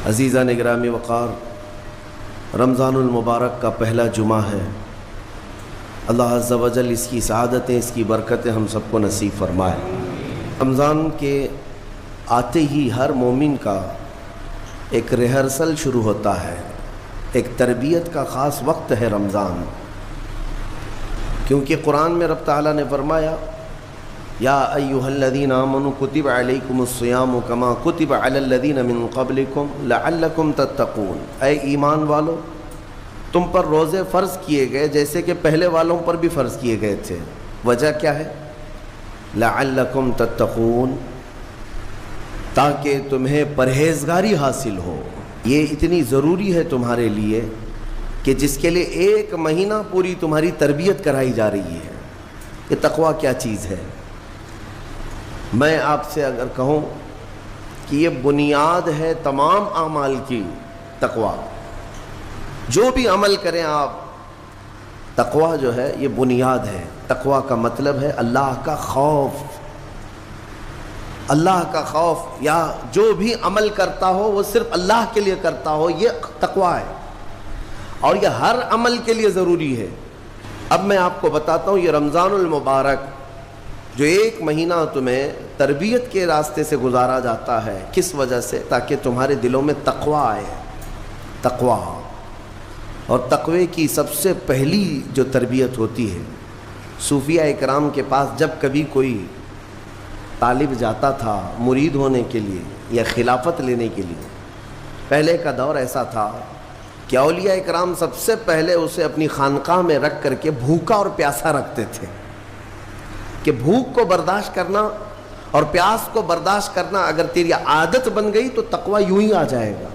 عزیزان گرامی وقار، رمضان المبارک کا پہلا جمعہ ہے۔ اللہ عز و جل اس کی سعادتیں، اس کی برکتیں ہم سب کو نصیب فرمائے۔ رمضان کے آتے ہی ہر مومن کا ایک ریہرسل شروع ہوتا ہے، ایک تربیت کا خاص وقت ہے رمضان، کیونکہ قرآن میں رب تعالیٰ نے فرمایا یا ایھا الذین آمنوا کتب علیکم الصیام کما کتب علی الذین من قبلکم لعلکم تتقون، اے ایمان والو تم پر روزے فرض کیے گئے جیسے کہ پہلے والوں پر بھی فرض کیے گئے تھے۔ وجہ کیا ہے؟ لعلکم تتقون، تاکہ تمہیں پرہیزگاری حاصل ہو۔ یہ اتنی ضروری ہے تمہارے لیے کہ جس کے لیے 1 مہینہ پوری تمہاری تربیت کرائی جا رہی ہے۔ یہ تقویٰ کیا چیز ہے؟ میں آپ سے اگر کہوں کہ یہ بنیاد ہے تمام اعمال کی، تقویٰ، جو بھی عمل کریں آپ، تقویٰ جو ہے یہ بنیاد ہے۔ تقویٰ کا مطلب ہے اللہ کا خوف، اللہ کا خوف، یا جو بھی عمل کرتا ہو وہ صرف اللہ کے لیے کرتا ہو، یہ تقویٰ ہے، اور یہ ہر عمل کے لیے ضروری ہے۔ اب میں آپ کو بتاتا ہوں، یہ رمضان المبارک جو 1 مہینہ تمہیں تربیت کے راستے سے گزارا جاتا ہے، کس وجہ سے؟ تاکہ تمہارے دلوں میں تقویٰ آئے، تقویٰ۔ اور تقوی کی سب سے پہلی جو تربیت ہوتی ہے، صوفیہ اکرام کے پاس جب کبھی کوئی طالب جاتا تھا مرید ہونے کے لیے یا خلافت لینے کے لیے، پہلے کا دور ایسا تھا کہ اولیاء اکرام سب سے پہلے اسے اپنی خانقاہ میں رکھ کر کے بھوکا اور پیاسا رکھتے تھے، کہ بھوک کو برداشت کرنا اور پیاس کو برداشت کرنا اگر تیری عادت بن گئی تو تقوی یوں ہی آ جائے گا۔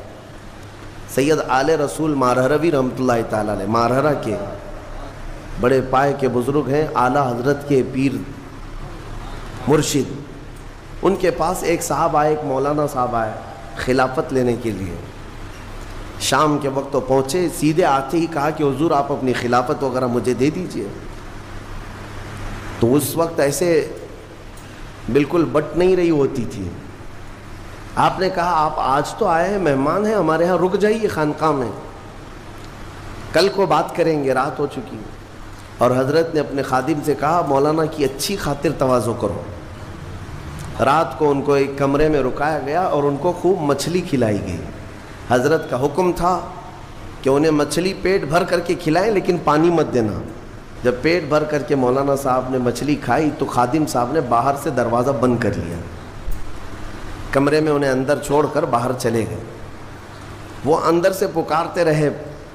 سید آل رسول مارہروی رحمۃ اللہ تعالیٰ علیہ، مارہرہ کے بڑے پائے کے بزرگ ہیں، اعلیٰ حضرت کے پیر مرشد، ان کے پاس ایک صاحب آئے، ایک مولانا صاحب آئے خلافت لینے کے لیے۔ شام کے وقت تو پہنچے، سیدھے آتے ہی کہا کہ حضور آپ اپنی خلافت وغیرہ مجھے دے دیجئے۔ تو اس وقت ایسے بالکل بٹ نہیں رہی ہوتی تھی۔ آپ نے کہا آپ آج تو آئے ہیں، مہمان ہیں ہمارے ہاں، رک جائیے خانقاہ میں، کل کو بات کریں گے، رات ہو چکی۔ اور حضرت نے اپنے خادم سے کہا مولانا کی اچھی خاطر تواضع کرو۔ رات کو ان کو ایک کمرے میں رکایا گیا اور ان کو خوب مچھلی کھلائی گئی۔ حضرت کا حکم تھا کہ انہیں مچھلی پیٹ بھر کر کے کھلائیں، لیکن پانی مت دینا۔ جب پیٹ بھر کر کے مولانا صاحب نے مچھلی کھائی تو خادم صاحب نے باہر سے دروازہ بند کر لیا، کمرے میں انہیں اندر چھوڑ کر باہر چلے گئے۔ وہ اندر سے پکارتے رہے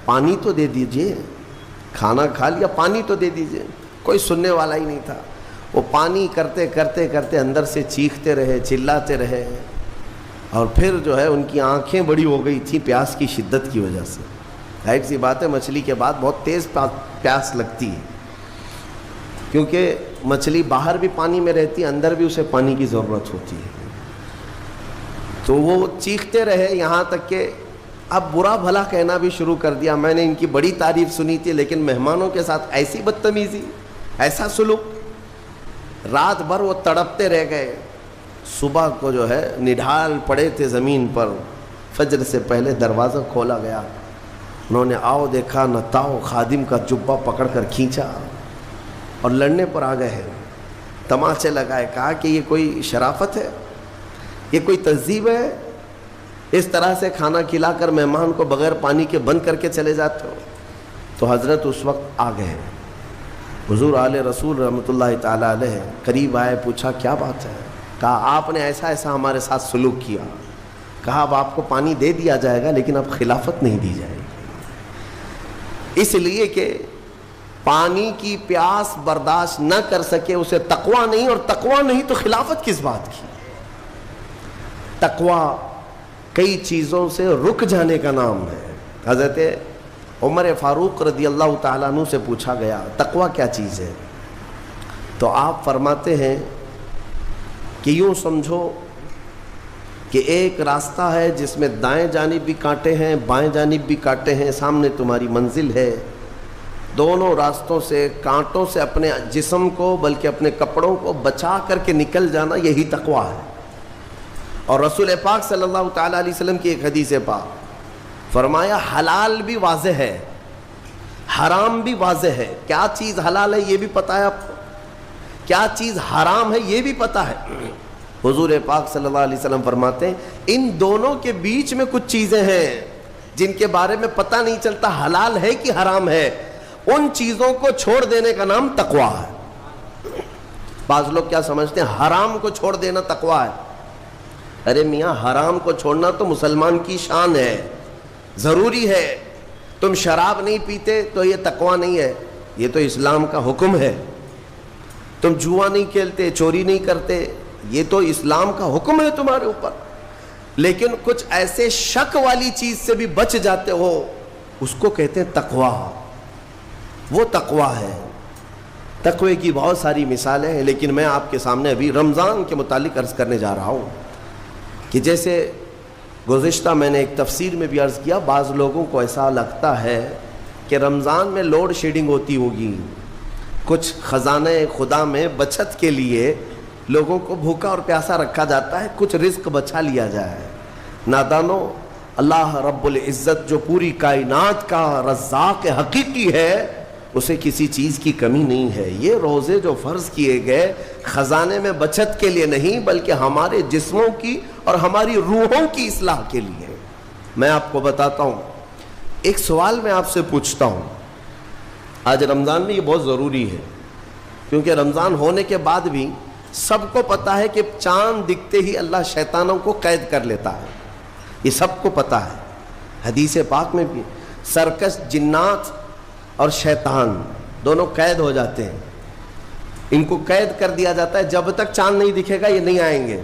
پانی تو دے دیجئے، کھانا کھا لیا پانی تو دے دیجئے، کوئی سننے والا ہی نہیں تھا۔ وہ پانی کرتے کرتے کرتے اندر سے چیختے رہے، چلاتے رہے، اور پھر جو ہے ان کی آنکھیں بڑی ہو گئی تھیں پیاس کی شدت کی وجہ سے۔ ظاہر سی بات ہے مچھلی کے بعد بہت تیز پیاس لگتی ہے، کیونکہ مچھلی باہر بھی پانی میں رہتی ہے، اندر بھی اسے پانی کی ضرورت ہوتی ہے۔ تو وہ چیختے رہے یہاں تک کہ اب برا بھلا کہنا بھی شروع کر دیا، میں نے ان کی بڑی تعریف سنی تھی لیکن مہمانوں کے ساتھ ایسی بدتمیزی، ایسا سلوک۔ رات بھر وہ تڑپتے رہ گئے، صبح کو جو ہے نڈھال پڑے تھے زمین پر، فجر سے پہلے دروازہ کھولا گیا، انہوں نے آؤ دیکھا نہ تاؤ، خادم کا جبہ پکڑ کر کھینچا اور لڑنے پر آ گئے ہیں، تماچے لگائے۔ کہا کہ یہ کوئی شرافت ہے، یہ کوئی تہذیب ہے؟ اس طرح سے کھانا کھلا کر مہمان کو بغیر پانی کے بند کر کے چلے جاتے ہو؟ تو حضرت اس وقت آ گئے، حضور آل رسول رحمۃ اللہ تعالیٰ علیہ قریب آئے، پوچھا کیا بات ہے؟ کہا آپ نے ایسا ایسا ہمارے ساتھ سلوک کیا۔ کہا اب آپ کو پانی دے دیا جائے گا لیکن اب خلافت نہیں دی جائے گی، اس لیے کہ پانی کی پیاس برداشت نہ کر سکے اسے تقویٰ نہیں، اور تقویٰ نہیں تو خلافت کس بات کی؟ تقویٰ کئی چیزوں سے رک جانے کا نام ہے۔ حضرت عمر فاروق رضی اللہ تعالیٰ عنہ سے پوچھا گیا تقویٰ کیا چیز ہے؟ تو آپ فرماتے ہیں کہ یوں سمجھو کہ ایک راستہ ہے جس میں دائیں جانب بھی کانٹے ہیں، بائیں جانب بھی کانٹے ہیں، سامنے تمہاری منزل ہے، دونوں راستوں سے کانٹوں سے اپنے جسم کو بلکہ اپنے کپڑوں کو بچا کر کے نکل جانا، یہی تقویٰ ہے۔ اور رسول پاک صلی اللہ تعالیٰ علیہ وسلم کی ایک حدیث پاک فرمایا حلال بھی واضح ہے، حرام بھی واضح ہے. کیا چیز حلال ہے یہ بھی پتہ ہے آپ کو، کیا چیز حرام ہے یہ بھی پتہ ہے. حضور پاک صلی اللہ علیہ وسلم فرماتے ہیں ان دونوں کے بیچ میں کچھ چیزیں ہیں جن کے بارے میں پتہ نہیں چلتا حلال ہے کہ حرام ہے. ان چیزوں کو چھوڑ دینے کا نام تقویٰ ہے. بعض لوگ کیا سمجھتے ہیں حرام کو چھوڑ دینا تقویٰ ہے. ارے میاں حرام کو چھوڑنا تو مسلمان کی شان ہے، ضروری ہے. تم شراب نہیں پیتے تو یہ تقویٰ نہیں ہے، یہ تو اسلام کا حکم ہے. تم جوا نہیں کھیلتے، چوری نہیں کرتے، یہ تو اسلام کا حکم ہے تمہارے اوپر. لیکن کچھ ایسے شک والی چیز سے بھی بچ جاتے ہو، اس کو کہتے ہیں تقویٰ. وہ تقویٰ ہے. تقوی کی بہت ساری مثالیں ہیں، لیکن میں آپ کے سامنے ابھی رمضان کے متعلق عرض کرنے جا رہا ہوں کہ جیسے گزشتہ میں نے ایک تفسیر میں بھی عرض کیا، بعض لوگوں کو ایسا لگتا ہے کہ رمضان میں لوڈ شیڈنگ ہوتی ہوگی، کچھ خزانہ خدا میں بچت کے لیے لوگوں کو بھوکا اور پیاسا رکھا جاتا ہے، کچھ رزق بچا لیا جائے. نادانو، اللہ رب العزت جو پوری کائنات کا رزاق حقیقی ہے اسے کسی چیز کی کمی نہیں ہے. یہ روزے جو فرض کیے گئے خزانے میں بچت کے لیے نہیں بلکہ ہمارے جسموں کی اور ہماری روحوں کی اصلاح کے لیے. میں آپ کو بتاتا ہوں، ایک سوال میں آپ سے پوچھتا ہوں. آج رمضان میں یہ بہت ضروری ہے کیونکہ رمضان ہونے کے بعد بھی سب کو پتہ ہے کہ چاند دکھتے ہی اللہ شیطانوں کو قید کر لیتا ہے. یہ سب کو پتہ ہے. حدیث پاک میں بھی سرکش جنات اور شیطان دونوں قید ہو جاتے ہیں. ان کو قید کر دیا جاتا ہے، جب تک چاند نہیں دکھے گا یہ نہیں آئیں گے.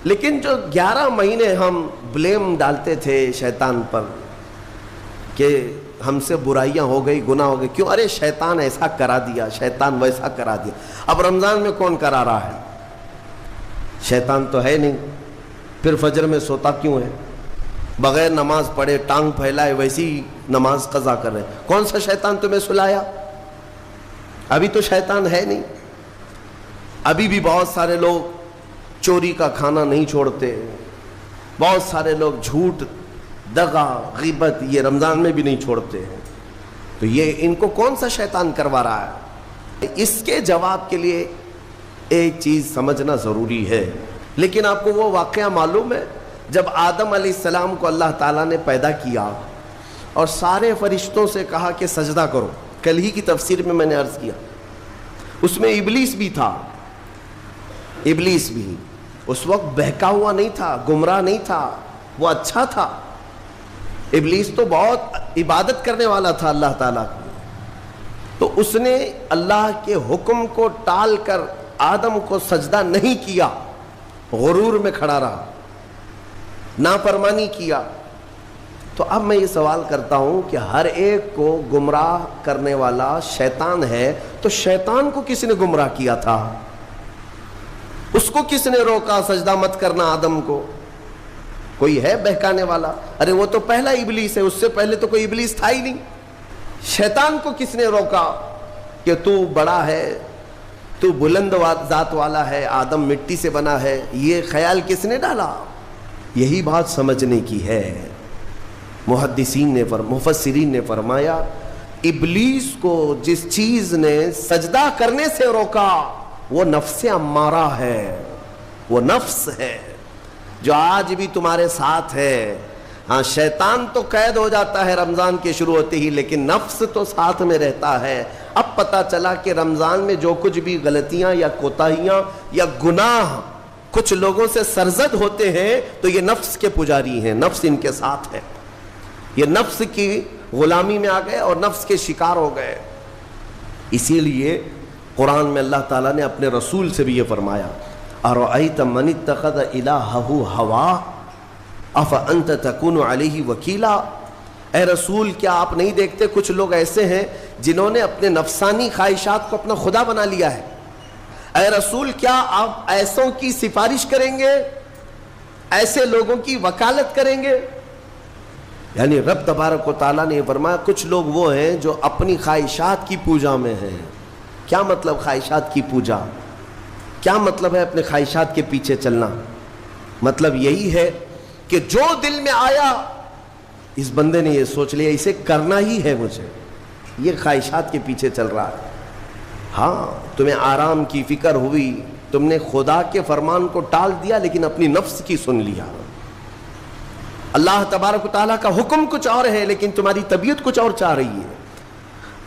لیکن جو 11 مہینے ہم بلیم ڈالتے تھے شیطان پر کہ ہم سے برائیاں ہو گئی، گناہ ہو گئے، کیوں؟ ارے شیطان ایسا کرا دیا، شیطان ویسا کرا دیا. اب رمضان میں کون کرا رہا ہے؟ شیطان تو ہے نہیں، پھر فجر میں سوتا کیوں ہے؟ بغیر نماز پڑھے ٹانگ پھیلائے ویسی نماز قضا کر رہے. کون سا شیطان تمہیں سلایا؟ ابھی تو شیطان ہے نہیں. ابھی بھی بہت سارے لوگ چوری کا کھانا نہیں چھوڑتے، بہت سارے لوگ جھوٹ، دغا، غیبت یہ رمضان میں بھی نہیں چھوڑتے ہیں. تو یہ ان کو کون سا شیطان کروا رہا ہے؟ اس کے جواب کے لیے ایک چیز سمجھنا ضروری ہے. لیکن آپ کو وہ واقعہ معلوم ہے جب آدم علیہ السلام کو اللہ تعالیٰ نے پیدا کیا اور سارے فرشتوں سے کہا کہ سجدہ کرو. کل ہی کی تفسیر میں نے عرض کیا، اس میں ابلیس بھی تھا. ابلیس بھی اس وقت بہکا ہوا نہیں تھا، گمراہ نہیں تھا، وہ اچھا تھا. ابلیس تو بہت عبادت کرنے والا تھا اللہ تعالیٰ کی. تو اس نے اللہ کے حکم کو ٹال کر آدم کو سجدہ نہیں کیا، غرور میں کھڑا رہا، نافرمانی کیا. تو اب میں یہ سوال کرتا ہوں کہ ہر ایک کو گمراہ کرنے والا شیطان ہے، تو شیطان کو کس نے گمراہ کیا تھا؟ اس کو کس نے روکا سجدہ مت کرنا آدم کو؟ کوئی ہے بہکانے والا؟ ارے وہ تو پہلا ابلیس ہے، اس سے پہلے تو کوئی ابلیس تھا ہی نہیں. شیطان کو کس نے روکا کہ تو بڑا ہے، تو بلند ذات والا ہے، آدم مٹی سے بنا ہے؟ یہ خیال کس نے ڈالا؟ یہی بات سمجھنے کی ہے. محدثین نے مفسرین نے فرمایا ابلیس کو جس چیز نے سجدہ کرنے سے روکا وہ نفس امارہ ہے، وہ نفس ہے جو آج بھی تمہارے ساتھ ہے. ہاں شیطان تو قید ہو جاتا ہے رمضان کے شروع ہوتے ہی، لیکن نفس تو ساتھ میں رہتا ہے. اب پتہ چلا کہ رمضان میں جو کچھ بھی غلطیاں یا کوتاہیاں یا گناہ کچھ لوگوں سے سرزد ہوتے ہیں تو یہ نفس کے پجاری ہیں، نفس ان کے ساتھ ہے. یہ نفس کی غلامی میں آ گئے اور نفس کے شکار ہو گئے. اسی لیے قرآن میں اللہ تعالیٰ نے اپنے رسول سے بھی یہ فرمایا اَرَأَيْتَ مَنِ اتَّخَذَ إِلَٰهَهُ هَوَاهُ أَفَأَنْتَ تَكُونُ عَلَيْهِ وَكِيلًا. اے رسول کیا آپ نہیں دیکھتے کچھ لوگ ایسے ہیں جنہوں نے اپنے نفسانی خواہشات کو اپنا خدا بنا لیا ہے. اے رسول کیا آپ ایسوں کی سفارش کریں گے، ایسے لوگوں کی وکالت کریں گے؟ یعنی رب تبارک و تعالیٰ نے فرمایا کچھ لوگ وہ ہیں جو اپنی خواہشات کی پوجا میں ہیں. کیا مطلب خواہشات کی پوجا؟ کیا مطلب ہے اپنے خواہشات کے پیچھے چلنا؟ مطلب یہی ہے کہ جو دل میں آیا اس بندے نے یہ سوچ لیا اسے کرنا ہی ہے مجھے، یہ خواہشات کے پیچھے چل رہا ہے۔ ہاں تمہیں آرام کی فکر ہوئی، تم نے خدا کے فرمان کو ٹال دیا لیکن اپنی نفس کی سن لیا۔ اللہ تبارک و تعالیٰ کا حکم کچھ اور ہے لیکن تمہاری طبیعت کچھ اور چاہ رہی ہے۔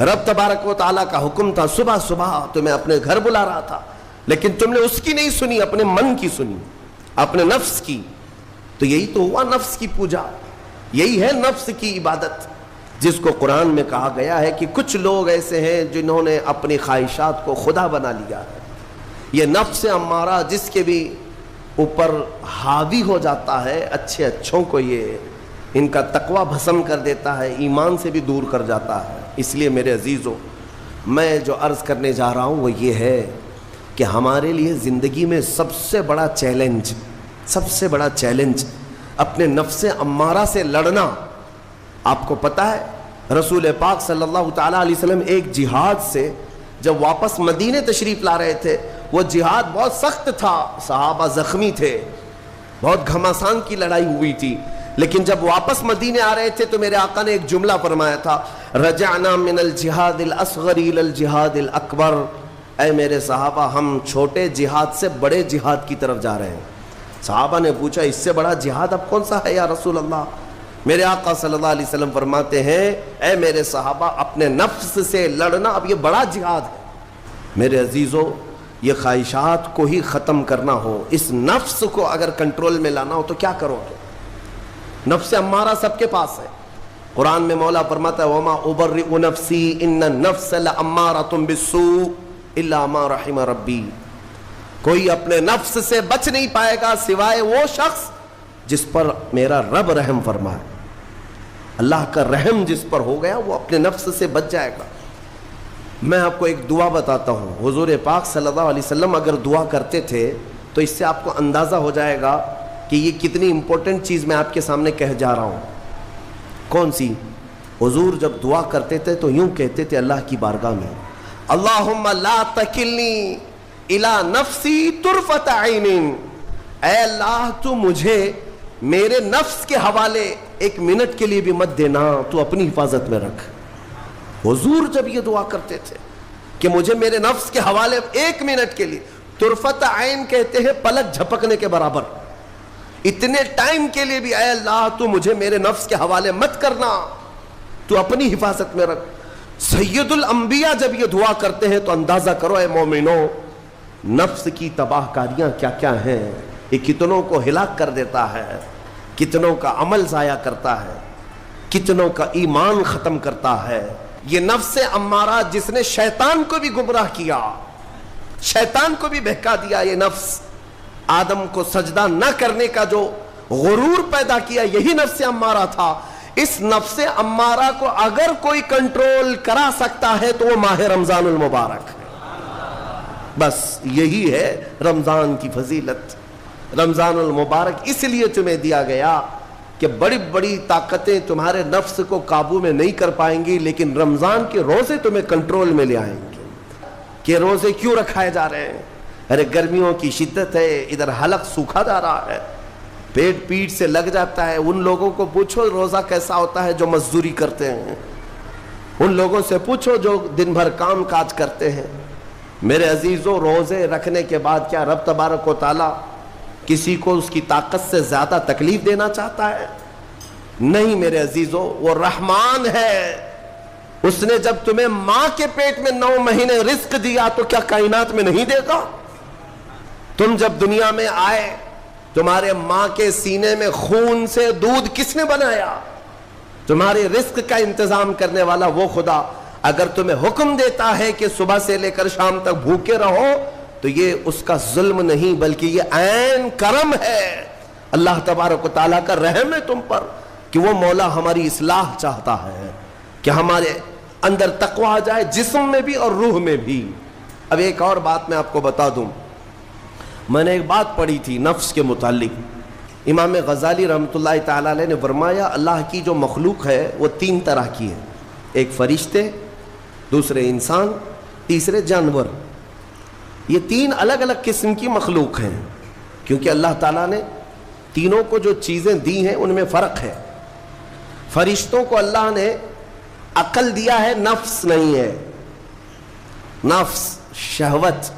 رب تبارک و تعالیٰ کا حکم تھا صبح صبح تمہیں اپنے گھر بلا رہا تھا لیکن تم نے اس کی نہیں سنی، اپنے من کی سنی، اپنے نفس کی۔ تو یہی تو ہوا نفس کی پوجا، یہی ہے نفس کی عبادت، جس کو قرآن میں کہا گیا ہے کہ کچھ لوگ ایسے ہیں جنہوں نے اپنی خواہشات کو خدا بنا لیا ہے۔ یہ نفس امارہ جس کے بھی اوپر حاوی ہو جاتا ہے، اچھے اچھوں کو یہ ان کا تقوی بھسم کر دیتا ہے، ایمان سے بھی دور کر جاتا ہے۔ اس لیے میرے عزیزو، میں جو عرض کرنے جا رہا ہوں وہ یہ ہے کہ ہمارے لیے زندگی میں سب سے بڑا چیلنج اپنے نفس امارہ سے لڑنا۔ آپ کو پتہ ہے رسول پاک صلی اللہ تعالیٰ علیہ وسلم ایک جہاد سے جب واپس مدینے تشریف لا رہے تھے، وہ جہاد بہت سخت تھا، صحابہ زخمی تھے، بہت گھماسان کی لڑائی ہوئی تھی، لیکن جب واپس مدینے آ رہے تھے تو میرے آقا نے ایک جملہ فرمایا تھا، رجعنا من الجہاد الاصغر الى الجہاد الاکبر۔ اے میرے صحابہ، ہم چھوٹے جہاد سے بڑے جہاد کی طرف جا رہے ہیں۔ صحابہ نے پوچھا اس سے بڑا جہاد اب کون سا ہے یا رسول اللہ؟ میرے آقا صلی اللہ علیہ وسلم فرماتے ہیں، اے میرے صحابہ، اپنے نفس سے لڑنا اب یہ بڑا جہاد ہے۔ میرے عزیزو، یہ خواہشات کو ہی ختم کرنا ہو، اس نفس کو اگر کنٹرول میں لانا ہو تو کیا کرو گے؟ نفس امارہ سب کے پاس ہے۔ قرآن میں مولا فرماتا ہے وَمَا أُبَرِّئُ نَفْسِي إِنَّ النَّفْسَ لَأَمَّارَةٌ بِالسُّوءِ إِلَّا مَا رَحِمَ رَبِّي۔ کوئی اپنے نفس سے بچ نہیں پائے گا سوائے وہ شخص جس پر میرا رب رحم فرمائے۔ اللہ کا رحم جس پر ہو گیا وہ اپنے نفس سے بچ جائے گا۔ میں آپ کو ایک دعا بتاتا ہوں، حضور پاک صلی اللہ علیہ وسلم اگر دعا کرتے تھے تو اس سے آپ کو اندازہ ہو جائے گا کہ یہ کتنی امپورٹنٹ چیز میں آپ کے سامنے کہہ جا رہا ہوں۔ کون سی؟ حضور جب دعا کرتے تھے تو یوں کہتے تھے اللہ کی بارگاہ میں، اللہم لا تکلنی الی نفسی طرفۃ عین۔ اے اللہ تو مجھے میرے نفس کے حوالے ایک منٹ کے لیے بھی مت دینا، تو اپنی حفاظت میں رکھ۔ حضور جب یہ دعا کرتے تھے کہ مجھے میرے نفس کے حوالے ایک منٹ کے لیے، طرفۃ عین کہتے ہیں پلک جھپکنے کے برابر، اتنے ٹائم کے لیے بھی اے اللہ تو مجھے میرے نفس کے حوالے مت کرنا، تو اپنی حفاظت میں رکھ۔ سید الانبیاء جب یہ دعا کرتے ہیں تو اندازہ کرو اے مومنو، نفس کی تباہ کاریاں کیا کیا ہیں، یہ کتنوں کو ہلاک کر دیتا ہے، کتنوں کا عمل ضائع کرتا ہے، کتنوں کا ایمان ختم کرتا ہے۔ یہ نفس امارہ جس نے شیطان کو بھی گمراہ کیا، شیطان کو بھی بہکا دیا، یہ نفس آدم کو سجدہ نہ کرنے کا جو غرور پیدا کیا یہی نفس امارہ تھا۔ اس نفس امارہ کو اگر کوئی کنٹرول کرا سکتا ہے تو وہ ماہ رمضان المبارک ہے۔ بس یہی ہے رمضان کی فضیلت۔ رمضان المبارک اس لیے تمہیں دیا گیا کہ بڑی بڑی طاقتیں تمہارے نفس کو قابو میں نہیں کر پائیں گی، لیکن رمضان کے روزے تمہیں کنٹرول میں لے آئیں گے۔ کہ روزے کیوں رکھائے جا رہے ہیں؟ ارے گرمیوں کی شدت ہے، ادھر حلق سوکھا جا رہا ہے، پیٹ پیٹ سے لگ جاتا ہے۔ ان لوگوں کو پوچھو روزہ کیسا ہوتا ہے جو مزدوری کرتے ہیں، ان لوگوں سے پوچھو جو دن بھر کام کاج کرتے ہیں۔ میرے عزیزو، روزے رکھنے کے بعد کیا رب تبارک و تعالی کسی کو اس کی طاقت سے زیادہ تکلیف دینا چاہتا ہے؟ نہیں میرے عزیزو، وہ رحمان ہے۔ اس نے جب تمہیں ماں کے پیٹ میں 9 مہینے رزق دیا تو کیا کائنات میں نہیں دے گا؟ تم جب دنیا میں آئے، تمہارے ماں کے سینے میں خون سے دودھ کس نے بنایا؟ تمہارے رزق کا انتظام کرنے والا وہ خدا اگر تمہیں حکم دیتا ہے کہ صبح سے لے کر شام تک بھوکے رہو تو یہ اس کا ظلم نہیں بلکہ یہ عین کرم ہے، اللہ تبارک و تعالیٰ کا رحم ہے تم پر کہ وہ مولا ہماری اصلاح چاہتا ہے کہ ہمارے اندر تقوی آ جائے، جسم میں بھی اور روح میں بھی۔ اب ایک اور بات میں آپ کو بتا دوں، میں نے ایک بات پڑھی تھی نفس کے متعلق۔ امام غزالی رحمۃ اللہ تعالیٰ علیہ نے فرمایا اللہ کی جو مخلوق ہے وہ 3 طرح کی ہے، ایک فرشتے، دوسرے انسان، تیسرے جانور۔ یہ 3 الگ الگ قسم کی مخلوق ہیں، کیونکہ اللہ تعالیٰ نے تینوں کو جو چیزیں دی ہیں ان میں فرق ہے. فرشتوں کو اللہ نے عقل دیا ہے، نفس نہیں ہے. نفس، شہوت،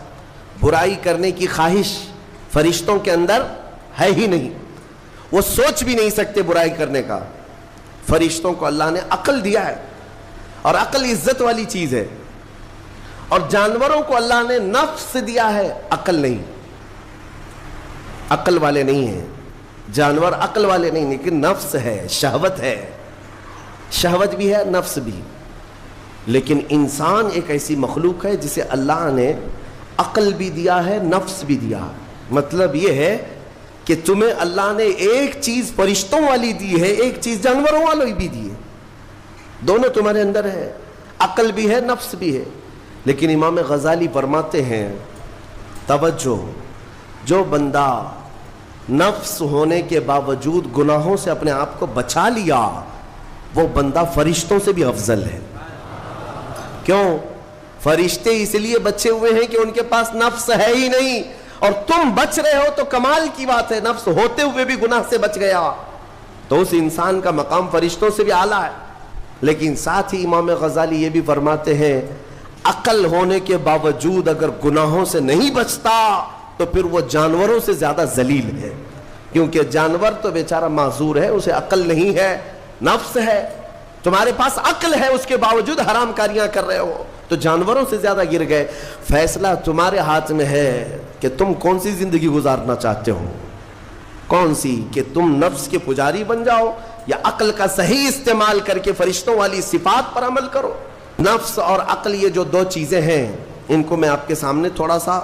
برائی کرنے کی خواہش فرشتوں کے اندر ہے ہی نہیں، وہ سوچ بھی نہیں سکتے برائی کرنے کا. فرشتوں کو اللہ نے عقل دیا ہے، اور عقل عزت والی چیز ہے. اور جانوروں کو اللہ نے نفس دیا ہے، عقل نہیں. عقل والے نہیں ہیں جانور، عقل والے نہیں، لیکن نفس ہے، شہوت ہے. شہوت بھی ہے، نفس بھی. لیکن انسان ایک ایسی مخلوق ہے جسے اللہ نے عقل بھی دیا ہے، نفس بھی دیا. مطلب یہ ہے کہ تمہیں اللہ نے ایک چیز فرشتوں والی دی ہے، ایک چیز جانوروں والی بھی دی ہے. دونوں تمہارے اندر ہے، عقل بھی ہے، نفس بھی ہے. لیکن امام غزالی فرماتے ہیں توجہ، جو بندہ نفس ہونے کے باوجود گناہوں سے اپنے آپ کو بچا لیا وہ بندہ فرشتوں سے بھی افضل ہے. کیوں؟ فرشتے اس لیے بچے ہوئے ہیں کہ ان کے پاس نفس ہے ہی نہیں، اور تم بچ رہے ہو تو کمال کی بات ہے. نفس ہوتے ہوئے بھی گناہ سے بچ گیا تو اس انسان کا مقام فرشتوں سے بھی اعلیٰ ہے. لیکن ساتھ ہی امام غزالی یہ بھی فرماتے ہیں عقل ہونے کے باوجود اگر گناہوں سے نہیں بچتا تو پھر وہ جانوروں سے زیادہ ذلیل ہے. کیونکہ جانور تو بیچارہ معذور ہے، اسے عقل نہیں ہے، نفس ہے. تمہارے پاس عقل ہے، اس کے باوجود حرام کاریاں کر رہے ہو تو جانوروں سے زیادہ گر گئے. فیصلہ تمہارے ہاتھ میں ہے کہ تم کون سی زندگی گزارنا چاہتے ہو. کون سی؟ کہ تم نفس کے پجاری بن جاؤ یا عقل کا صحیح استعمال کر کے فرشتوں والی صفات پر عمل کرو. نفس اور عقل یہ جو دو چیزیں ہیں ان کو میں آپ کے سامنے تھوڑا سا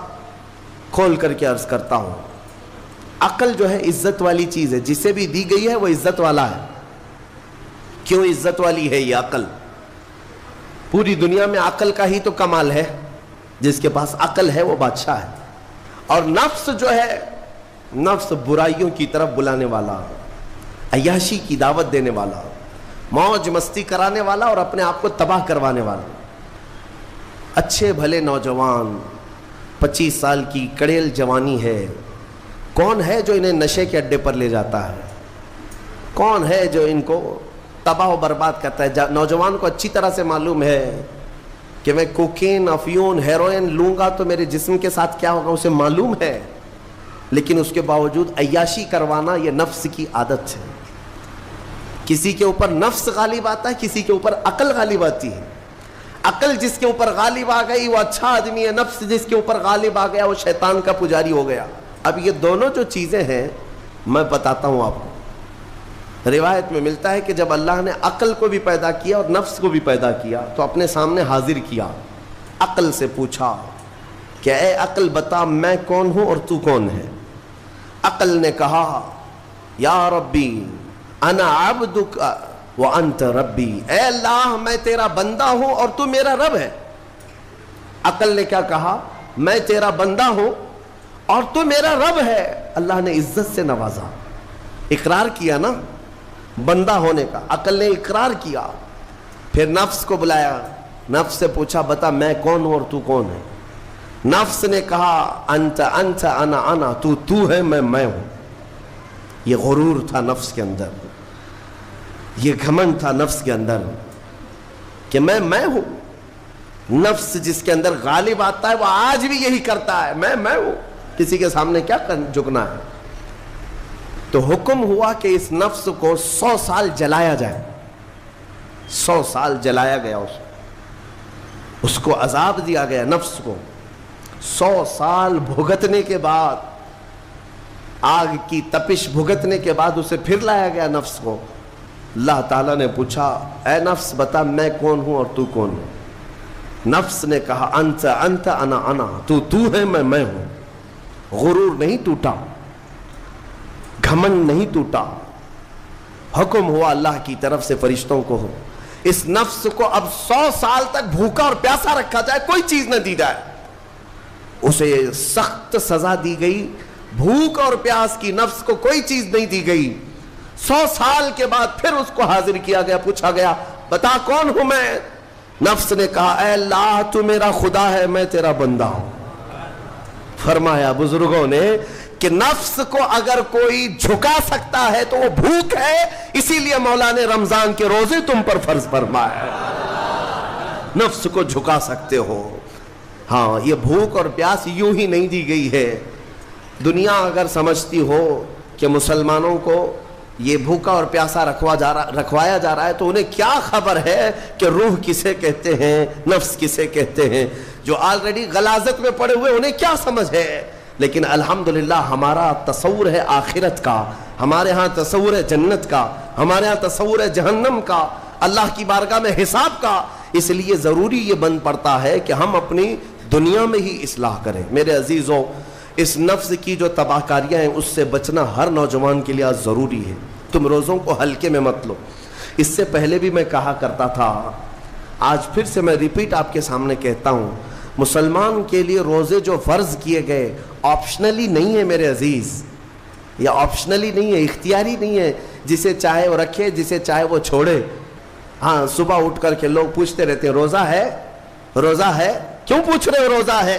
کھول کر کے عرض کرتا ہوں. عقل جو ہے عزت والی چیز ہے، جسے بھی دی گئی ہے وہ عزت والا ہے. کیوں عزت والی ہے یہ عقل؟ پوری دنیا میں عقل کا ہی تو کمال ہے، جس کے پاس عقل ہے وہ بادشاہ ہے. اور نفس جو ہے، نفس برائیوں کی طرف بلانے والا، عیاشی کی دعوت دینے والا، موج مستی کرانے والا اور اپنے آپ کو تباہ کروانے والا. اچھے بھلے نوجوان 25 سال کی کڑیل جوانی ہے، کون ہے جو انہیں نشے کے اڈے پر لے جاتا ہے؟ کون ہے جو ان کو تباہ و برباد کرتا ہے؟ نوجوان کو اچھی طرح سے معلوم ہے کہ میں کوکین، افیون، ہیروئن لوں گا تو میرے جسم کے ساتھ کیا ہوگا، اسے معلوم ہے. لیکن اس کے باوجود عیاشی کروانا یہ نفس کی عادت ہے. کسی کے اوپر نفس غالب آتا ہے، کسی کے اوپر عقل غالب آتی ہے. عقل جس کے اوپر غالب آ گئی وہ اچھا آدمی ہے، نفس جس کے اوپر غالب آ گیا وہ شیطان کا پجاری ہو گیا. اب یہ دونوں جو چیزیں ہیں میں بتاتا ہوں آپ کو. روایت میں ملتا ہے کہ جب اللہ نے عقل کو بھی پیدا کیا اور نفس کو بھی پیدا کیا تو اپنے سامنے حاضر کیا. عقل سے پوچھا کہ اے عقل بتا میں کون ہوں اور تو کون ہے؟ عقل نے کہا یا ربی انا عبدک وانت ربی، اے اللہ میں تیرا بندہ ہوں اور تو میرا رب ہے. عقل نے کیا کہا؟ میں تیرا بندہ ہوں اور تو میرا رب ہے. اللہ نے عزت سے نوازا، اقرار کیا نا بندہ ہونے کا. عقل نے اقرار کیا. پھر نفس کو بلایا، نفس سے پوچھا بتا میں کون ہوں اور تو کون ہے؟ نفس نے کہا انت انت انا انا، تو ہے میں ہوں. یہ غرور تھا نفس کے اندر، یہ گھمنڈ تھا نفس کے اندر کہ میں ہوں. نفس جس کے اندر غالب آتا ہے وہ آج بھی یہی کرتا ہے، میں ہوں. کسی کے سامنے کیا جھکنا ہے؟ تو حکم ہوا کہ اس نفس کو 100 سال جلایا جائے. 100 سال جلایا گیا، اس کو عذاب دیا گیا. نفس کو 100 سال بھگتنے کے بعد، آگ کی تپش بھگتنے کے بعد اسے پھر لایا گیا نفس کو. اللہ تعالیٰ نے پوچھا اے نفس بتا میں کون ہوں اور تو کون ہے؟ نفس نے کہا انت انت انا انا، تو ہے میں ہوں. غرور نہیں ٹوٹا، گھمنڈ نہیں ٹوٹا. حکم ہوا اللہ کی طرف سے فرشتوں کو ہو اس نفس کو اب 100 سال تک بھوکا اور پیاسا رکھا جائے، کوئی چیز نہ دی جائے. اسے سخت سزا دی گئی. بھوک اور پیاس کی نفس کو کوئی چیز نہیں دی گئی. 100 سال کے بعد پھر اس کو حاضر کیا گیا، پوچھا گیا بتا کون ہوں میں؟ نفس نے کہا اے اللہ تو میرا خدا ہے، میں تیرا بندہ ہوں. فرمایا بزرگوں نے کہ نفس کو اگر کوئی جھکا سکتا ہے تو وہ بھوک ہے، اسی لیے مولا نے رمضان کے روزے تم پر فرض فرمایا ہے، نفس کو جھکا سکتے ہو۔ ہاں، یہ بھوک اور پیاس یوں ہی نہیں دی گئی ہے۔ دنیا اگر سمجھتی ہو کہ مسلمانوں کو یہ بھوکا اور پیاسا رکھوایا جا رہا ہے تو انہیں کیا خبر ہے کہ روح کسے کہتے ہیں، نفس کسے کہتے ہیں؟ جو آلریڈی غلاظت میں پڑے ہوئے انہیں کیا سمجھ ہے؟ لیکن الحمدللہ ہمارا تصور ہے آخرت کا، ہمارے ہاں تصور ہے جنت کا، ہمارے ہاں تصور ہے جہنم کا، اللہ کی بارگاہ میں حساب کا۔ اس لیے ضروری یہ بن پڑتا ہے کہ ہم اپنی دنیا میں ہی اصلاح کریں۔ میرے عزیزوں، اس نفس کی جو تباہ کاریاں ہیں اس سے بچنا ہر نوجوان کے لیے ضروری ہے۔ تم روزوں کو ہلکے میں مت لو۔ اس سے پہلے بھی میں کہا کرتا تھا، آج پھر سے میں ریپیٹ آپ کے سامنے کہتا ہوں، مسلمان کے لیے روزے جو فرض کیے گئے آپشنلی نہیں ہے میرے عزیز، یہ آپشنلی نہیں ہے، اختیاری نہیں ہے، جسے چاہے وہ رکھے، جسے چاہے وہ چھوڑے۔ ہاں، صبح اٹھ کر کے لوگ پوچھتے رہتے ہیں روزہ ہے، روزہ ہے؟ کیوں پوچھ رہے ہو روزہ ہے؟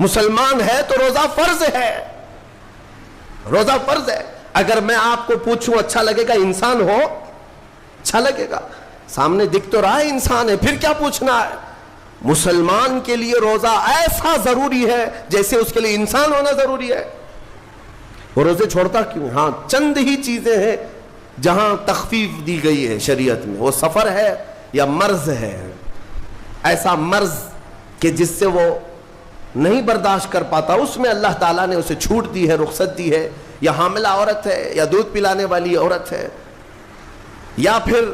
مسلمان ہے تو روزہ فرض ہے، روزہ فرض ہے۔ اگر میں آپ کو پوچھوں اچھا لگے گا؟ انسان ہو اچھا لگے گا، سامنے دکھ تو رہا ہے انسان ہے، پھر کیا پوچھنا ہے؟ مسلمان کے لیے روزہ ایسا ضروری ہے جیسے اس کے لیے انسان ہونا ضروری ہے۔ وہ روزے چھوڑتا کیوں؟ ہاں، چند ہی چیزیں ہیں جہاں تخفیف دی گئی ہے شریعت میں، وہ سفر ہے یا مرض ہے، ایسا مرض کہ جس سے وہ نہیں برداشت کر پاتا، اس میں اللہ تعالیٰ نے اسے چھوٹ دی ہے، رخصت دی ہے، یا حاملہ عورت ہے، یا دودھ پلانے والی عورت ہے، یا پھر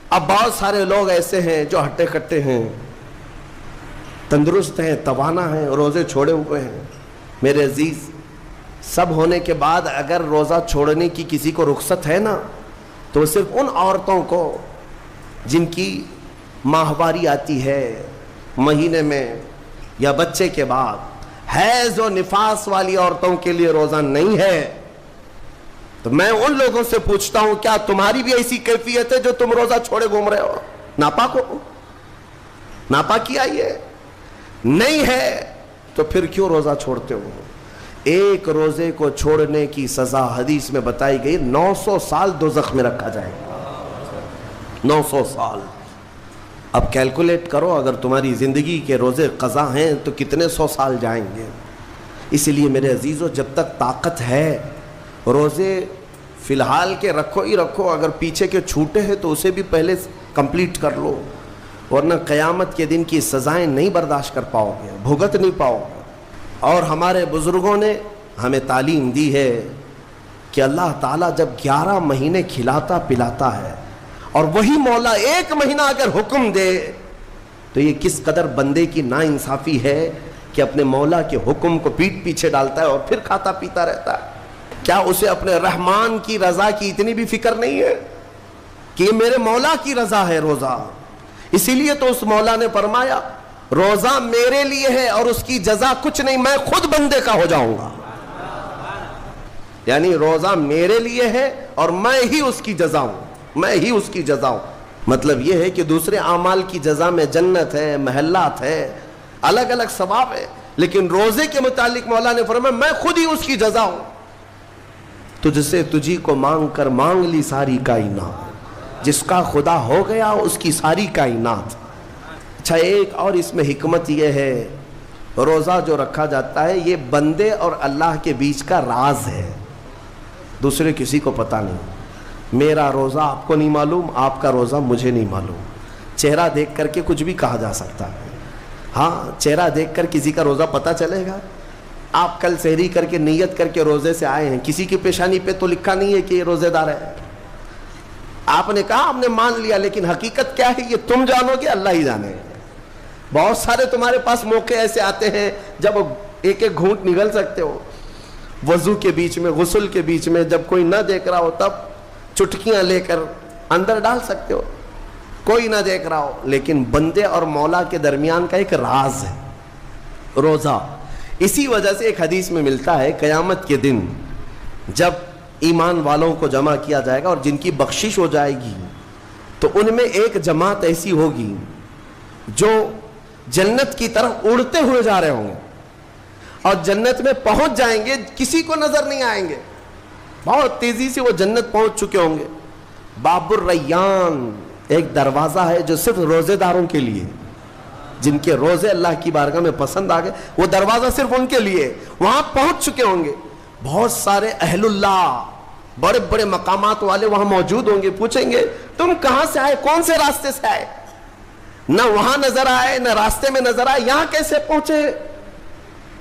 اب بہت سارے لوگ ایسے ہیں جو ہٹے کٹے ہیں، تندرست ہیں، توانا ہیں، روزے چھوڑے ہوئے ہیں۔ میرے عزیز، سب ہونے کے بعد اگر روزہ چھوڑنے کی کسی کو رخصت ہے نا، تو صرف ان عورتوں کو جن کی ماہواری آتی ہے مہینے میں یا بچے کے بعد، حیض و نفاس والی عورتوں کے لیے روزہ نہیں ہے۔ تو میں ان لوگوں سے پوچھتا ہوں، کیا تمہاری بھی ایسی کیفیت ہے جو تم روزہ چھوڑے گھوم رہے ہو؟ ناپاک ہو؟ ناپاکی آئی ہے؟ نہیں ہے تو پھر کیوں روزہ چھوڑتے ہو؟ ایک روزے کو چھوڑنے کی سزا حدیث میں بتائی گئی 900 سال دوزخ میں رکھا جائے گا، 900 سال۔ اب کیلکولیٹ کرو، اگر تمہاری زندگی کے روزے قضا ہیں تو کتنے 100 سال جائیں گے۔ اس لیے میرے عزیزو، جب تک طاقت ہے روزے فی الحال کے رکھو ہی رکھو، اگر پیچھے کے چھوٹے ہیں تو اسے بھی پہلے کمپلیٹ کر لو، ورنہ قیامت کے دن کی سزائیں نہیں برداشت کر پاؤ گے، بھگت نہیں پاؤ گے۔ اور ہمارے بزرگوں نے ہمیں تعلیم دی ہے کہ اللہ تعالیٰ جب 11 مہینے کھلاتا پلاتا ہے، اور وہی مولا 1 مہینہ اگر حکم دے تو یہ کس قدر بندے کی ناانصافی ہے کہ اپنے مولا کے حکم کو پیٹ پیچھے ڈالتا ہے اور پھر کھاتا پیتا رہتا ہے۔ کیا اسے اپنے رحمان کی رضا کی اتنی بھی فکر نہیں ہے کہ یہ میرے مولا کی رضا ہے روزہ؟ اسی لیے تو اس مولا نے فرمایا روزہ میرے لیے ہے اور اس کی جزا کچھ نہیں، میں خود بندے کا ہو جاؤں گا۔ یعنی روزہ میرے لیے ہے اور میں ہی اس کی جزا ہوں، میں ہی اس کی جزا ہوں۔ مطلب یہ ہے کہ دوسرے اعمال کی جزا میں جنت ہے، محلات ہے، الگ الگ ثواب ہے، لیکن روزے کے متعلق مولا نے فرمایا میں خود ہی اس کی جزا ہوں۔ تجھ سے تجھی کو مانگ کر مانگ لی ساری کائنات، جس کا خدا ہو گیا اس کی ساری کائنات۔ اچھا، ایک اور اس میں حکمت یہ ہے، روزہ جو رکھا جاتا ہے یہ بندے اور اللہ کے بیچ کا راز ہے، دوسرے کسی کو پتہ نہیں۔ میرا روزہ آپ کو نہیں معلوم، آپ کا روزہ مجھے نہیں معلوم۔ چہرہ دیکھ کر کے کچھ بھی کہا جا سکتا ہے، ہاں چہرہ دیکھ کر کسی کا روزہ پتہ چلے گا۔ آپ کل سحری کر کے نیت کر کے روزے سے آئے ہیں، کسی کی پیشانی پہ تو لکھا نہیں ہے کہ یہ روزے دار ہے، آپ نے کہا، آپ نے مان لیا، لیکن حقیقت کیا ہے یہ تم جانو گے، اللہ ہی جانے۔ بہت سارے تمہارے پاس موقع ایسے آتے ہیں جب ایک ایک گھونٹ نگل سکتے ہو، وضو کے بیچ میں، غسل کے بیچ میں، جب کوئی نہ دیکھ رہا ہو تب چٹکیاں لے کر اندر ڈال سکتے ہو، کوئی نہ دیکھ رہا ہو۔ لیکن بندے اور مولا کے درمیان کا ایک راز ہے روزہ۔ اسی وجہ سے ایک حدیث میں ملتا ہے قیامت کے دن جب ایمان والوں کو جمع کیا جائے گا اور جن کی بخشش ہو جائے گی تو ان میں ایک جماعت ایسی ہوگی جو جنت کی طرف اڑتے ہوئے جا رہے ہوں گے، اور جنت میں پہنچ جائیں گے, کسی کو نظر نہیں آئیں گے, بہت تیزی سے وہ جنت پہنچ چکے ہوں گے. باب الریان ایک دروازہ ہے جو صرف روزے داروں کے لیے, جن کے روزے اللہ کی بارگاہ میں پسند آ گئے, وہ دروازہ صرف ان کے لیے. وہاں پہنچ چکے ہوں گے. بہت سارے اہل اللہ, بڑے بڑے مقامات والے وہاں موجود ہوں گے. پوچھیں گے تم کہاں سے آئے, کون سے راستے سے آئے؟ نہ وہاں نظر آئے نہ راستے میں نظر آئے, یہاں کیسے پہنچے؟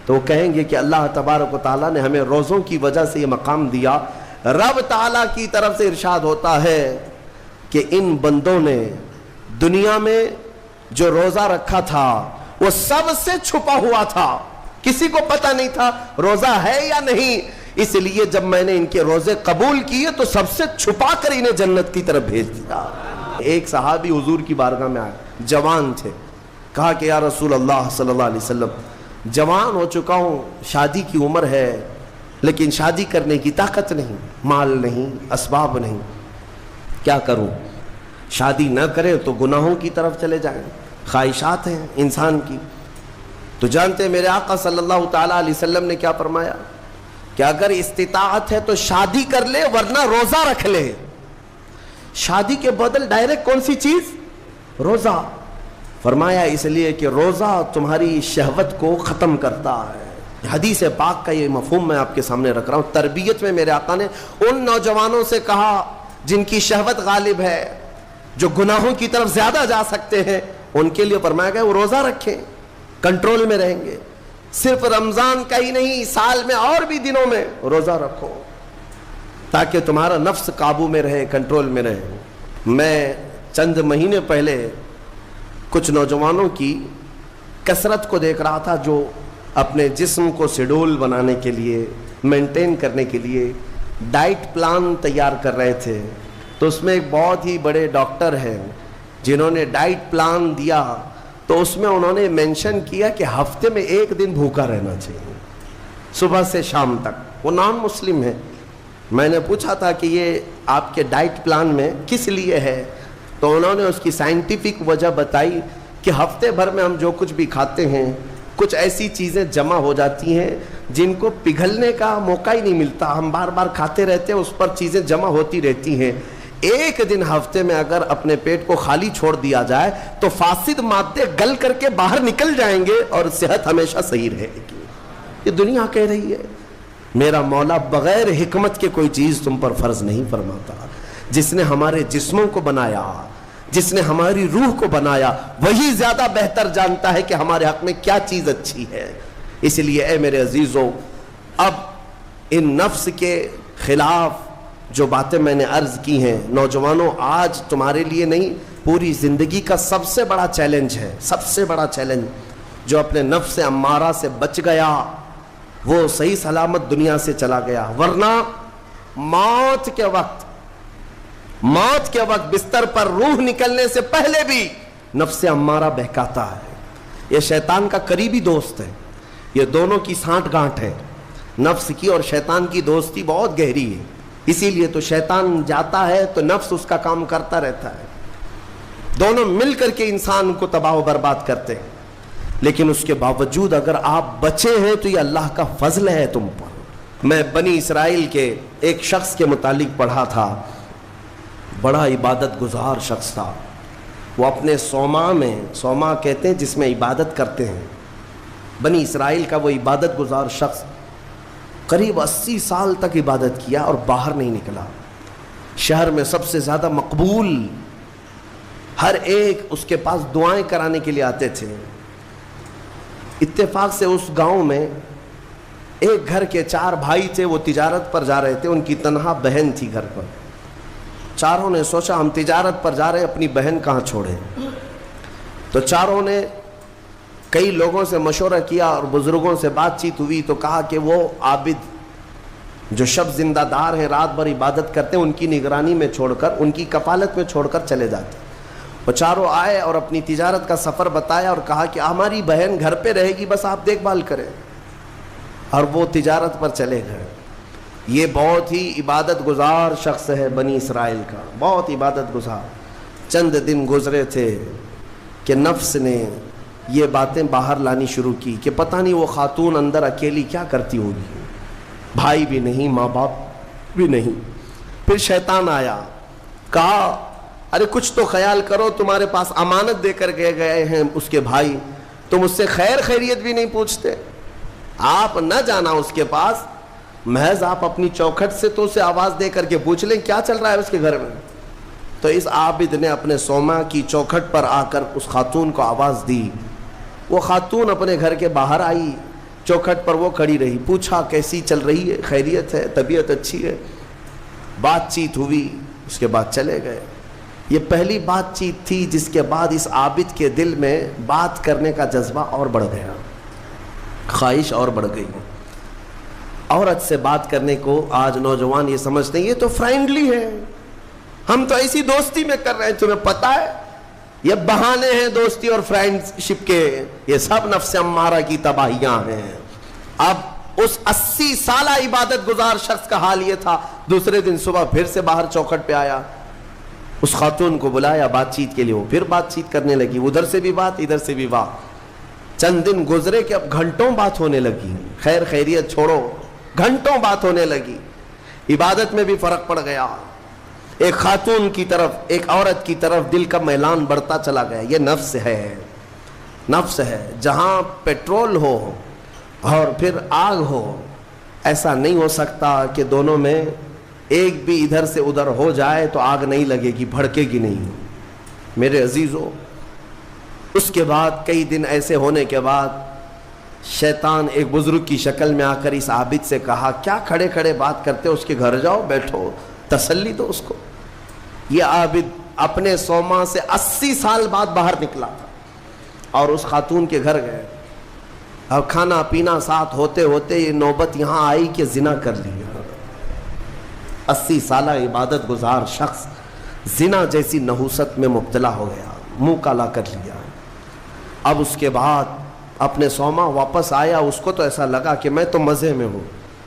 تو وہ کہیں گے کہ اللہ تبارک و تعالیٰ نے ہمیں روزوں کی وجہ سے یہ مقام دیا. رب تعالیٰ کی طرف سے ارشاد ہوتا ہے کہ ان بندوں نے دنیا میں جو روزہ رکھا تھا وہ سب سے چھپا ہوا تھا, کسی کو پتہ نہیں تھا روزہ ہے یا نہیں. اس لیے جب میں نے ان کے روزے قبول کیے تو سب سے چھپا کر انہیں جنت کی طرف بھیج دیا. ایک صحابی حضور کی بارگاہ میں آئے, جوان تھے. کہا کہ یا رسول اللہ صلی اللہ علیہ وسلم, جوان ہو چکا ہوں, شادی کی عمر ہے, لیکن شادی کرنے کی طاقت نہیں, مال نہیں, اسباب نہیں, کیا کروں؟ شادی نہ کرے تو گناہوں کی طرف چلے جائیں, خواہشات ہیں انسان کی. تو جانتے ہیں میرے آقا صلی اللہ تعالیٰ علیہ وسلم نے کیا فرمایا کہ اگر استطاعت ہے تو شادی کر لے, ورنہ روزہ رکھ لے. شادی کے بدل ڈائریکٹ کون سی چیز؟ روزہ. فرمایا اس لیے کہ روزہ تمہاری شہوت کو ختم کرتا ہے. حدیث پاک کا یہ مفہوم میں آپ کے سامنے رکھ رہا ہوں. تربیت میں میرے آقا نے ان نوجوانوں سے کہا جن کی شہوت غالب ہے, جو گناہوں کی طرف زیادہ جا سکتے ہیں, ان کے لیے فرمایا گیا وہ روزہ رکھیں, کنٹرول میں رہیں گے. صرف رمضان کا ہی نہیں, سال میں اور بھی دنوں میں روزہ رکھو تاکہ تمہارا نفس قابو میں رہے, کنٹرول میں رہے. میں چند مہینے پہلے کچھ نوجوانوں کی کثرت کو دیکھ رہا تھا جو اپنے جسم کو شیڈول بنانے کے لیے, مینٹین کرنے کے لیے ڈائٹ پلان تیار کر رہے تھے. تو اس میں ایک بہت ہی بڑے ڈاکٹر ہیں جنہوں نے ڈائٹ پلان دیا, تو اس میں انہوں نے مینشن کیا کہ ہفتے میں ایک دن بھوکا رہنا چاہیے, صبح سے شام تک. وہ نان مسلم ہے. میں نے پوچھا تھا کہ یہ آپ کے ڈائٹ پلان میں کس لیے ہے؟ تو انہوں نے اس کی سائنٹیفک وجہ بتائی کہ ہفتے بھر میں ہم جو کچھ بھی کھاتے ہیں, کچھ ایسی چیزیں جمع ہو جاتی ہیں جن کو پگھلنے کا موقع ہی نہیں ملتا, ہم بار بار کھاتے رہتے ہیں, اس پر چیزیں جمع ہوتی رہتی ہیں. ایک دن ہفتے میں اگر اپنے پیٹ کو خالی چھوڑ دیا جائے تو فاسد مادے گل کر کے باہر نکل جائیں گے اور صحت ہمیشہ صحیح رہے گی. یہ دنیا کہہ رہی ہے. میرا مولا بغیر حکمت کے کوئی چیز تم پر فرض نہیں فرماتا. جس نے ہمارے جسموں کو بنایا, جس نے ہماری روح کو بنایا, وہی زیادہ بہتر جانتا ہے کہ ہمارے حق میں کیا چیز اچھی ہے. اس لیے اے میرے عزیزوں, اب ان نفس کے خلاف جو باتیں میں نے عرض کی ہیں, نوجوانوں, آج تمہارے لیے نہیں, پوری زندگی کا سب سے بڑا چیلنج ہے, سب سے بڑا چیلنج. جو اپنے نفس امارہ سے بچ گیا وہ صحیح سلامت دنیا سے چلا گیا, ورنہ موت کے وقت بستر پر روح نکلنے سے پہلے بھی نفس امارہ بہکاتا ہے. یہ شیطان کا قریبی دوست ہے. یہ دونوں کی سانٹھ گانٹھ ہے. نفس کی اور شیطان کی دوستی بہت گہری ہے. اسی لیے تو شیطان جاتا ہے تو نفس اس کا کام کرتا رہتا ہے. دونوں مل کر کے انسان کو تباہ و برباد کرتے ہیں. لیکن اس کے باوجود اگر آپ بچے ہیں تو یہ اللہ کا فضل ہے تم پر. میں بنی اسرائیل کے ایک شخص کے متعلق پڑھا تھا, بڑا عبادت گزار شخص تھا. وہ اپنے سوما کہتے ہیں جس میں عبادت کرتے ہیں, بنی اسرائیل کا وہ عبادت گزار شخص قریب 80 سال تک عبادت کیا اور باہر نہیں نکلا. شہر میں سب سے زیادہ مقبول, ہر ایک اس کے پاس دعائیں کرانے کے لیے آتے تھے. اتفاق سے اس گاؤں میں ایک گھر کے 4 بھائی تھے, وہ تجارت پر جا رہے تھے. ان کی تنہا بہن تھی گھر پر. چاروں نے سوچا ہم تجارت پر جا رہے ہیں, اپنی بہن کہاں چھوڑیں. تو چاروں نے کئی لوگوں سے مشورہ کیا اور بزرگوں سے بات چیت ہوئی تو کہا کہ وہ عابد جو شب زندہ دار ہیں, رات بھر عبادت کرتے ہیں, ان کی نگرانی میں چھوڑ کر, ان کی کفالت میں چھوڑ کر چلے جاتے. وہ چاروں آئے اور اپنی تجارت کا سفر بتایا اور کہا کہ ہماری بہن گھر پہ رہے گی, بس آپ دیکھ بھال کریں. اور وہ تجارت پر چلے گئے. یہ بہت ہی عبادت گزار شخص ہے بنی اسرائیل کا, بہت عبادت گزار. چند دن گزرے تھے کہ نفس نے یہ باتیں باہر لانی شروع کی کہ پتہ نہیں وہ خاتون اندر اکیلی کیا کرتی ہوگی، بھائی بھی نہیں، ماں باپ بھی نہیں۔ پھر شیطان آیا، کہا ارے کچھ تو خیال کرو، تمہارے پاس امانت دے کر گئے ہیں اس کے بھائی، تم اس سے خیر خیریت بھی نہیں پوچھتے، آپ نہ جانا اس کے پاس، محض آپ اپنی چوکھٹ سے تو اسے آواز دے کر کے پوچھ لیں کیا چل رہا ہے اس کے گھر میں۔ تو اس عابد نے اپنے سوما کی چوکھٹ پر آ کر اس خاتون کو آواز دی، وہ خاتون اپنے گھر کے باہر آئی، چوکھٹ پر وہ کھڑی رہی، پوچھا کیسی چل رہی ہے، خیریت ہے، طبیعت اچھی ہے، بات چیت ہوئی، اس کے بعد چلے گئے۔ یہ پہلی بات چیت تھی جس کے بعد اس عابد کے دل میں بات کرنے کا جذبہ اور بڑھ گیا، خواہش اور بڑھ گئی۔ عورت سے بات کرنے کو آج نوجوان یہ سمجھتے ہیں یہ تو فرینڈلی ہے، ہم تو ایسی دوستی میں کر رہے ہیں، تمہیں پتہ ہے یہ بہانے ہیں دوستی اور فرینڈ شپ کے، یہ سب نفس امارہ کی تباہیاں ہیں۔ اب اس 80 سالہ عبادت گزار شخص کا حال یہ تھا، دوسرے دن صبح پھر سے باہر چوکھٹ پہ آیا، اس خاتون کو بلایا بات چیت کے لیے، وہ پھر بات چیت کرنے لگی، ادھر سے بھی بات ادھر سے بھی بات۔ چند دن گزرے کہ اب گھنٹوں بات ہونے لگی، خیر خیریت چھوڑو، گھنٹوں بات ہونے لگی، عبادت میں بھی فرق پڑ گیا۔ ایک خاتون کی طرف، ایک عورت کی طرف دل کا میلان بڑھتا چلا گیا۔ یہ نفس ہے، نفس ہے، جہاں پیٹرول ہو اور پھر آگ ہو، ایسا نہیں ہو سکتا کہ دونوں میں ایک بھی ادھر سے ادھر ہو جائے تو آگ نہیں لگے گی، بھڑکے گی نہیں۔ میرے عزیزو، اس کے بعد کئی دن ایسے ہونے کے بعد شیطان ایک بزرگ کی شکل میں آ کر اس عابد سے کہا کیا کھڑے کھڑے بات کرتے ہو، اس کے گھر جاؤ، بیٹھو، تسلی دو اس کو۔ یہ عابد اپنے سوما سے 80 سال بعد باہر نکلا تھا اور اس خاتون کے گھر گئے، اور کھانا پینا ساتھ ہوتے ہوتے یہ نوبت یہاں آئی کہ زنا کر لیا۔ 80 سالہ عبادت گزار شخص زنا جیسی نحوست میں مبتلا ہو گیا، منہ کالا کر لیا۔ اب اس کے بعد اپنے سوما واپس آیا، اس کو تو ایسا لگا کہ میں تو مزے میں ہوں،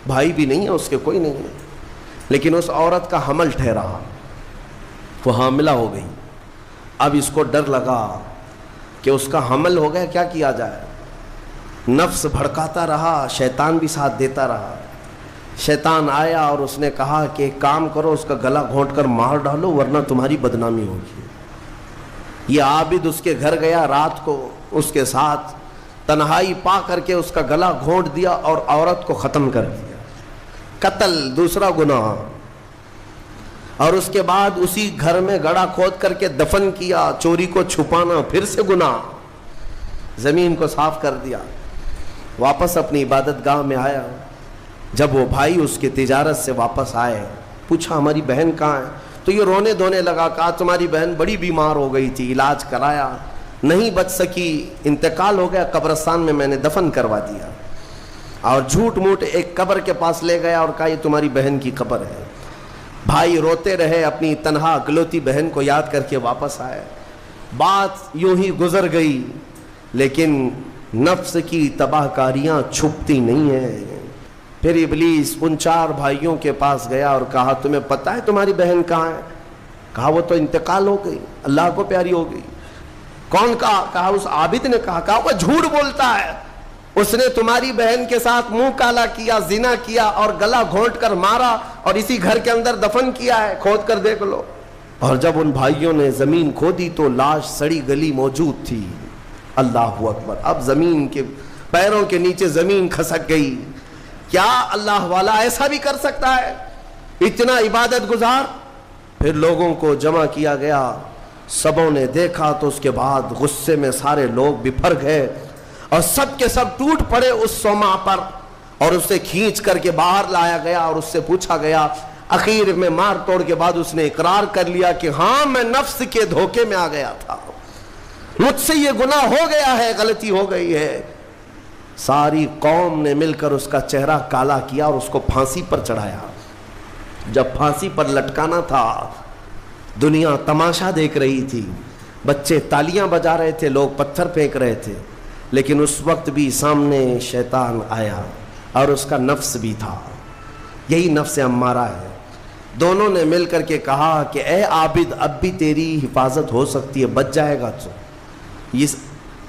بھائی بھی نہیں ہے اس کے، کوئی نہیں ہے، لیکن اس عورت کا حمل ٹھہرا، وہ حاملہ ہو گئی۔ اب اس کو ڈر لگا کہ اس کا حمل ہو گیا، کیا کیا جائے؟ نفس بھڑکاتا رہا، شیطان بھی ساتھ دیتا رہا۔ شیطان آیا اور اس نے کہا کہ ایک کام کرو، اس کا گلا گھونٹ کر مار ڈالو ورنہ تمہاری بدنامی ہوگی۔ یہ عابد اس کے گھر گیا، رات کو اس کے ساتھ تنہائی پا کر کے اس کا گلا گھونٹ دیا اور عورت کو ختم کر دیا۔ قتل دوسرا گناہ، اور اس کے بعد اسی گھر میں گڑھا کھود کر کے دفن کیا، چوری کو چھپانا پھر سے گناہ، زمین کو صاف کر دیا۔ واپس اپنی عبادت گاہ میں آیا، جب وہ بھائی اس کی تجارت سے واپس آئے، پوچھا ہماری بہن کہاں ہے؟ تو یہ رونے دھونے لگا، کہا تمہاری بہن بڑی بیمار ہو گئی تھی، علاج کرایا، نہیں بچ سکی، انتقال ہو گیا، قبرستان میں نے دفن کروا دیا۔ اور جھوٹ موٹ ایک قبر کے پاس لے گیا اور کہا یہ تمہاری بہن کی قبر ہے۔ بھائی روتے رہے، اپنی تنہا اکلوتی بہن کو یاد کر کے واپس آئے۔ بات یوں ہی گزر گئی، لیکن نفس کی تباہ کاریاں چھپتی نہیں ہیں۔ پھر ابلیس ان 4 بھائیوں کے پاس گیا اور کہا تمہیں پتہ ہے تمہاری بہن کہاں ہے؟ کہا وہ تو انتقال ہو گئی، اللہ کو پیاری ہو گئی۔ کون کہا؟ کہا اس عابد نے کہا وہ جھوٹ بولتا ہے، اس نے تمہاری بہن کے ساتھ منہ کالا کیا، زنا کیا اور گلا گھونٹ کر مارا اور اسی گھر کے اندر دفن کیا ہے، کھود کر دیکھ لو۔ اور جب ان بھائیوں نے زمین کھودی تو لاش سڑی گلی موجود تھی۔ اللہ اکبر! اب زمین کے پیروں کے نیچے زمین کھسک گئی۔ کیا اللہ والا ایسا بھی کر سکتا ہے؟ اتنا عبادت گزار۔ پھر لوگوں کو جمع کیا گیا، سبوں نے دیکھا تو اس کے بعد غصے میں سارے لوگ بپھر گئے اور سب کے سب ٹوٹ پڑے اس سوما پر، اور اسے کھینچ کر کے باہر لایا گیا اور اس سے پوچھا گیا۔ اخیر میں مار توڑ کے بعد اس نے اقرار کر لیا کہ ہاں میں نفس کے دھوکے میں آ گیا تھا، مجھ سے یہ گناہ ہو گیا ہے، غلطی ہو گئی ہے۔ ساری قوم نے مل کر اس کا چہرہ کالا کیا اور اس کو پھانسی پر چڑھایا۔ جب پھانسی پر لٹکانا تھا، دنیا تماشا دیکھ رہی تھی، بچے تالیاں بجا رہے تھے، لوگ پتھر پھینک رہے تھے، لیکن اس وقت بھی سامنے شیطان آیا اور اس کا نفس بھی تھا۔ یہی نفس امارہ ہے۔ دونوں نے مل کر کے کہا کہ اے عابد اب بھی تیری حفاظت ہو سکتی ہے، بچ جائے گا تو۔